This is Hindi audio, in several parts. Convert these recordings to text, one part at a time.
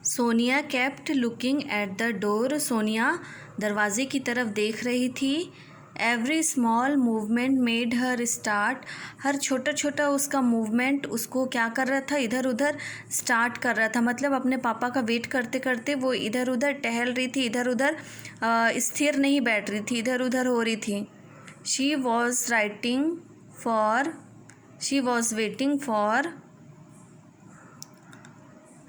Sonia kept looking at the door. Sonia दरवाजे की तरफ देख रही थी। Every small movement made her start. हर छोटा छोटा उसका मूवमेंट उसको क्या कर रहा था, इधर उधर स्टार्ट कर रहा था। मतलब अपने पापा का वेट करते करते वो इधर उधर टहल रही थी, इधर उधर स्थिर नहीं बैठ रही थी, इधर उधर हो रही थी। She was waiting for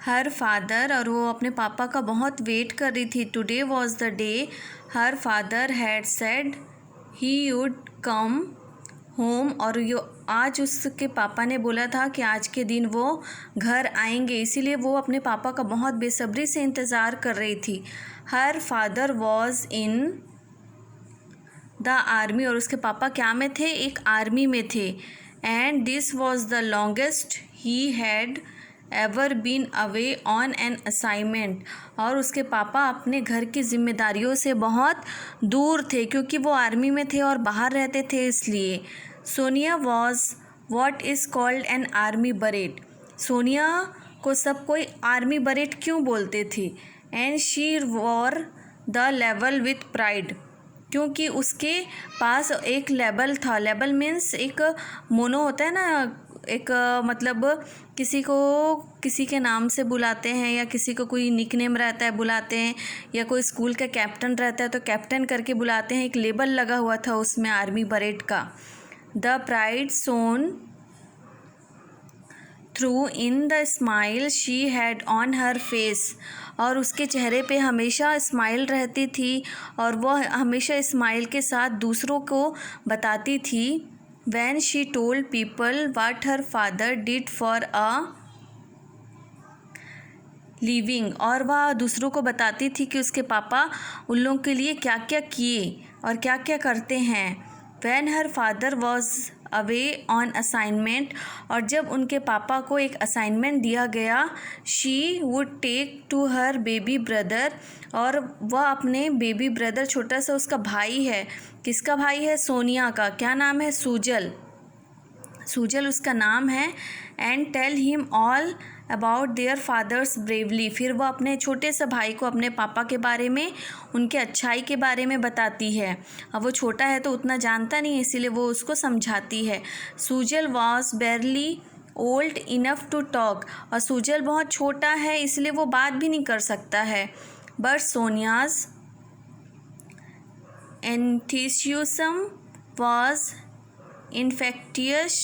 her father, और वो अपने पापा का बहुत वेट कर रही थी। Today was the day her father had said he would come home, और आज उसके पापा ने बोला था कि आज के दिन वो घर आएंगे, इसीलिए वो अपने पापा का बहुत बेसब्री से इंतज़ार कर रही थी। हर father was in the army, और उसके पापा क्या में थे, एक आर्मी में थे। And this was the longest he had ever been away on an assignment, और उसके पापा अपने घर की जिम्मेदारियों से बहुत दूर थे क्योंकि वो आर्मी में थे और बाहर रहते थे, इसलिए। Sonia was what is called an army brat. Sonia को सब कोई आर्मी बरेट क्यों बोलते थे। एंड शी वॉर द लेवल विथ प्राइड, क्योंकि उसके पास एक लेबल था। लेबल मीन्स एक मोनो होता है ना, एक मतलब किसी को किसी के नाम से बुलाते हैं, या किसी को कोई निकनेम रहता है बुलाते हैं, या कोई स्कूल का कैप्टन रहता है तो कैप्टन करके बुलाते हैं। एक लेबल लगा हुआ था उसमें आर्मी बरेट का। The pride shone through in the smile she had on her face, और उसके चेहरे पे हमेशा स्माइल रहती थी और वह हमेशा स्माइल के साथ दूसरों को बताती थी। When she told people what her father did for a living, और वह दूसरों को बताती थी कि उसके पापा उन लोगों के लिए क्या क्या किए और क्या क्या करते हैं। When her father was away on assignment, और जब उनके पापा को एक असाइनमेंट दिया गया, she would take to her baby brother, और वह अपने बेबी ब्रदर, छोटा सा उसका भाई है। किसका भाई है, सोनिया का। क्या नाम है, सूजल। सूजल उसका नाम है। And tell him all about their fathers bravely, फिर वह अपने छोटे से भाई को अपने पापा के बारे में, उनके अच्छाई के बारे में बताती है। अब वो छोटा है तो उतना जानता नहीं है, इसीलिए वो उसको समझाती है। Sujal was barely old enough to talk, और सूजल बहुत छोटा है इसलिए वो बात भी नहीं कर सकता है। But सोनियाज enthusiasm was infectious,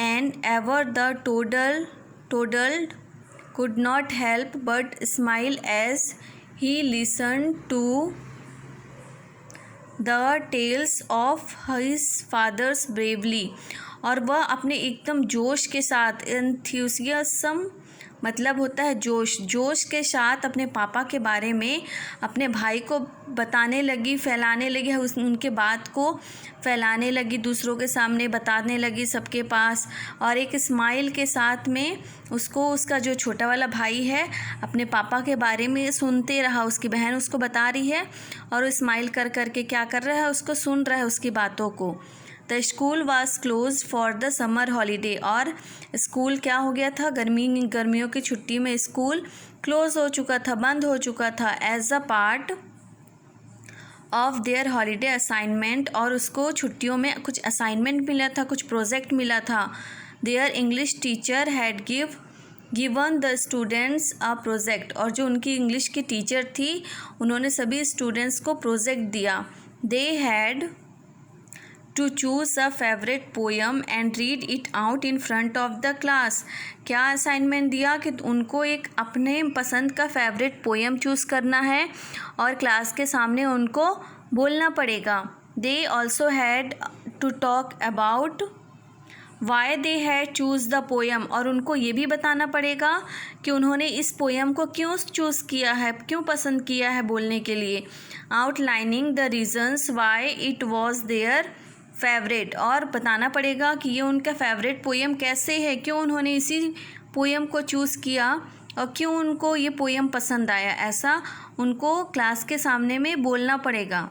and ever the toddler could not help but smile as he listened to the tales of his father's bravery, और वह अपने एकदम जोश के साथ, enthusiasm मतलब होता है जोश, जोश के साथ अपने पापा के बारे में अपने भाई को बताने लगी, फैलाने लगी, उनके बात को फैलाने लगी, दूसरों के सामने बताने लगी सबके पास। और एक स्माइल के साथ में उसको, उसका जो छोटा वाला भाई है, अपने पापा के बारे में सुनते रहा। उसकी बहन उसको बता रही है और वो स्माइल कर करके क्या कर रहा है, उसको सुन रहा है उसकी बातों को। The school was close for the summer holiday, और स्कूल क्या हो गया था, गर्मियों की छुट्टी में स्कूल क्लोज हो चुका था, बंद हो चुका था। As a part of their holiday assignment, और उसको छुट्टियों में कुछ असाइनमेंट मिला था, कुछ प्रोजेक्ट मिला था। Their English teacher had given the students a project, और जो उनकी इंग्लिश की टीचर थी उन्होंने सभी स्टूडेंट्स को प्रोजेक्ट दिया। They had to choose a favourite poem and read it out in front of the class. क्या असाइनमेंट दिया कि उनको एक अपने पसंद का फेवरेट पोएम चूज़ करना है और क्लास के सामने उनको बोलना पड़ेगा। They also had to talk about why they had choose the poem, और उनको ये भी बताना पड़ेगा कि उन्होंने इस पोएम को क्यों चूज़ किया है, क्यों पसंद किया है बोलने के लिए। Outlining the reasons why it was their favourite, और बताना पड़ेगा कि ये उनका फेवरेट पोएम कैसे है, क्यों उन्होंने इसी पोएम को चूज़ किया और क्यों उनको ये पोएम पसंद आया, ऐसा उनको क्लास के सामने में बोलना पड़ेगा।